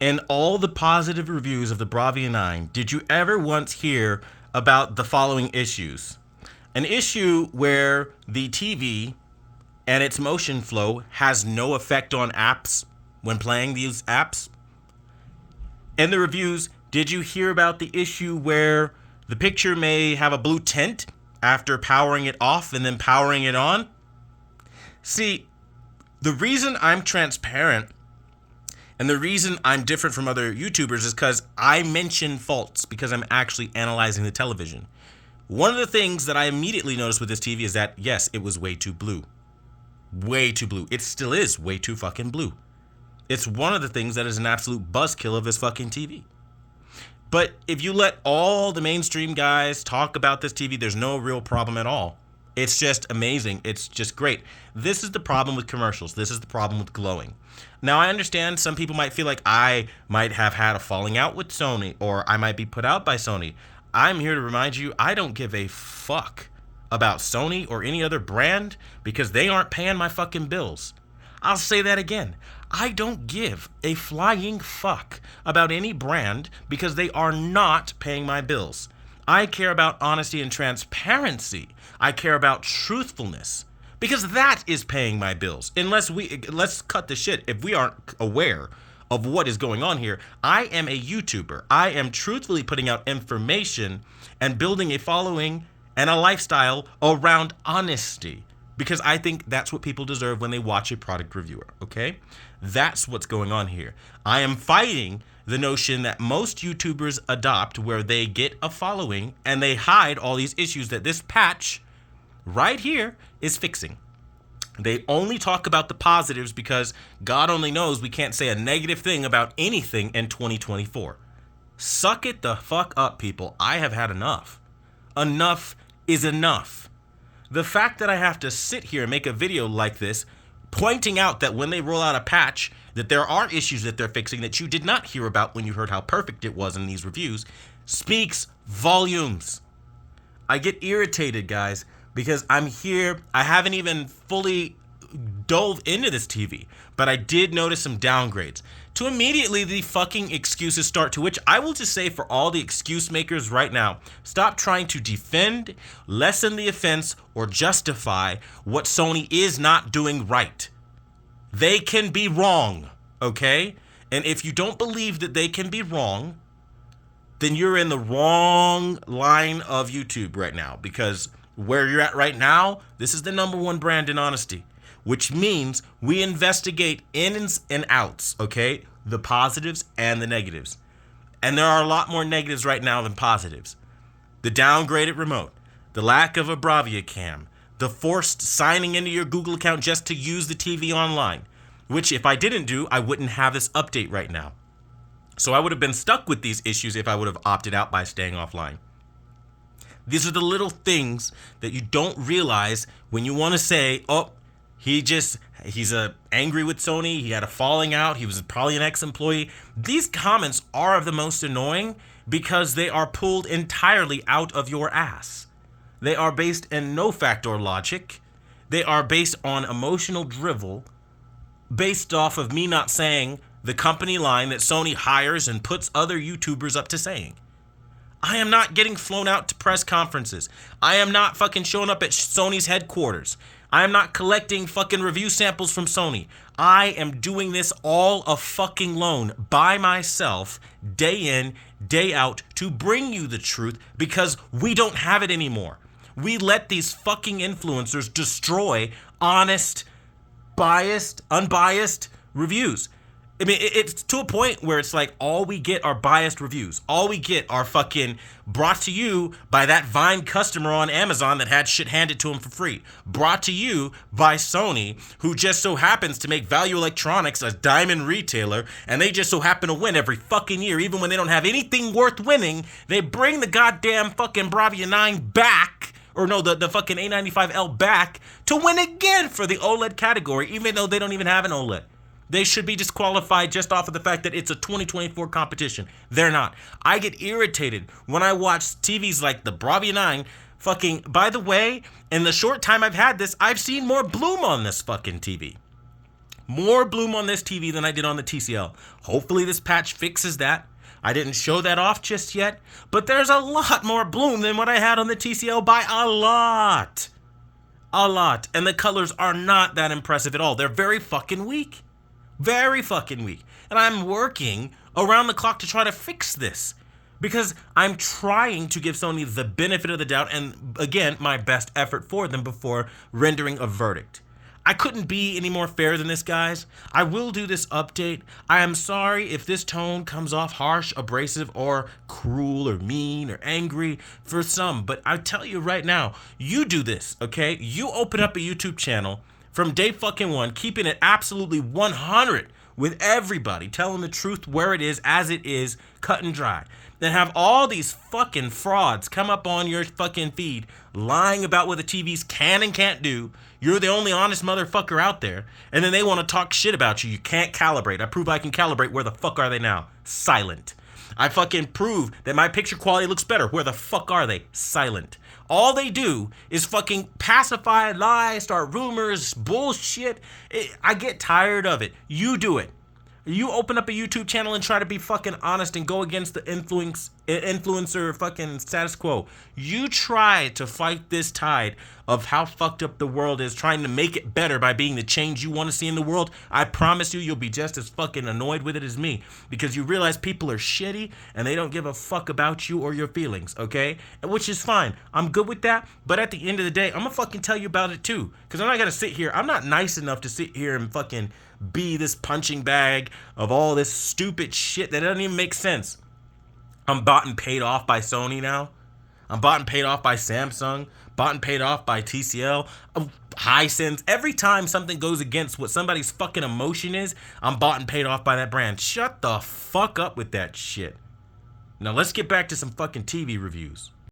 In all the positive reviews of the Bravia 9, did you ever once hear about the following issues? An issue where the TV and its motion flow has no effect on apps when playing these apps. In the reviews, did you hear about the issue where the picture may have a blue tint after powering it off and then powering it on? See, the reason I'm transparent and the reason I'm different from other YouTubers is because I mention faults because I'm actually analyzing the television. One of the things that I immediately noticed with this TV is that, yes, it was way too blue. Way too blue. It still is way too fucking blue. It's one of the things that is an absolute buzzkill of this fucking TV. But if you let all the mainstream guys talk about this TV, there's no real problem at all. It's just amazing. It's just great. This is the problem with commercials. This is the problem with glowing. Now, I understand some people might feel like I might have had a falling out with Sony or I might be put out by Sony. I'm here to remind you, I don't give a fuck about Sony or any other brand because they aren't paying my fucking bills. I'll say that again. I don't give a flying fuck about any brand because they are not paying my bills. I care about honesty and transparency. I care about truthfulness because that is paying my bills. Let's cut the shit if we aren't aware of what is going on here. I am a YouTuber. I am truthfully putting out information and building a following and a lifestyle around honesty because I think that's what people deserve when they watch a product reviewer, okay? That's what's going on here. I am fighting the notion that most YouTubers adopt where they get a following and they hide all these issues that this patch right here is fixing. They only talk about the positives because God only knows we can't say a negative thing about anything in 2024. Suck it the fuck up, people. I have had enough. Enough is enough. The fact that I have to sit here and make a video like this pointing out that when they roll out a patch that there are issues that they're fixing that you did not hear about when you heard how perfect it was in these reviews speaks volumes. I get irritated, guys, because I'm here. I haven't even fully dove into this TV, but I did notice some downgrades. To immediately the fucking excuses start, to which I will just say for all the excuse makers right now, stop trying to defend, lessen the offense, or justify what Sony is not doing right. They can be wrong, okay? And if you don't believe that they can be wrong, then you're in the wrong line of YouTube right now, because where you're at right now, this is the #1 brand in honesty, which means we investigate ins and outs, okay? The positives and the negatives. And there are a lot more negatives right now than positives. The downgraded remote, the lack of a Bravia cam, the forced signing into your Google account just to use the TV online, which if I didn't do, I wouldn't have this update right now. So I would have been stuck with these issues if I would have opted out by staying offline. These are the little things that you don't realize when you want to say, oh, he's angry with Sony, he had a falling out, he was probably an ex-employee. These comments are of the most annoying because they are pulled entirely out of your ass. They are based in no factor logic. They are based on emotional drivel, based off of me not saying the company line that Sony hires and puts other YouTubers up to saying. I am not getting flown out to press conferences. I am not fucking showing up at Sony's headquarters. I am not collecting fucking review samples from Sony. I am doing this all a fucking alone by myself, day in, day out, to bring you the truth because we don't have it anymore. We let these fucking influencers destroy honest, biased, unbiased reviews. I mean, it's to a point where it's like all we get are biased reviews. All we get are fucking brought to you by that Vine customer on Amazon that had shit handed to him for free. Brought to you by Sony, who just so happens to make Value Electronics a diamond retailer, and they just so happen to win every fucking year, even when they don't have anything worth winning. They bring the goddamn fucking Bravia 9 back, or no, the fucking A95L back to win again for the OLED category, even though they don't even have an OLED. They should be disqualified just off of the fact that it's a 2024 competition. They're not. I get irritated when I watch TVs like the Bravia 9 fucking... By the way, in the short time I've had this, I've seen more bloom on this fucking TV. More bloom on this TV than I did on the TCL. Hopefully this patch fixes that. I didn't show that off just yet, but there's a lot more bloom than what I had on the TCL by a lot. A lot. And the colors are not that impressive at all. They're very fucking weak. Very fucking weak. And I'm working around the clock to try to fix this, because I'm trying to give Sony the benefit of the doubt and, again, my best effort for them before rendering a verdict. I couldn't be any more fair than this, guys. I will do this update. I am sorry if this tone comes off harsh, abrasive, or cruel, or mean, or angry for some, but I tell you right now, you do this, okay? You open up a YouTube channel from day fucking one, keeping it absolutely 100 with everybody, telling the truth where it is, as it is, cut and dry. Then have all these fucking frauds come up on your fucking feed, lying about what the TVs can and can't do. You're the only honest motherfucker out there. And then they want to talk shit about you. You can't calibrate. I prove I can calibrate. Where the fuck are they now? Silent. I fucking prove that my picture quality looks better. Where the fuck are they? Silent. All they do is fucking pacify, lie, start rumors, bullshit. I get tired of it. You do it. You open up a YouTube channel and try to be fucking honest and go against the influencer fucking status quo. You try to fight this tide of how fucked up the world is, trying to make it better by being the change you want to see in the world. I promise you'll be just as fucking annoyed with it as me, because you realize people are shitty and they don't give a fuck about you or your feelings, okay? Which is fine. I'm good with that, but at the end of the day, I'm gonna fucking tell you about it too, because I'm not gonna sit here. I'm not nice enough to sit here and fucking be this punching bag of all this stupid shit that doesn't even make sense. I'm bought and paid off by Sony now. I'm bought and paid off by Samsung. Bought and paid off by TCL. Hisense. Every time something goes against what somebody's fucking emotion is, I'm bought and paid off by that brand. Shut the fuck up with that shit. Now let's get back to some fucking TV reviews.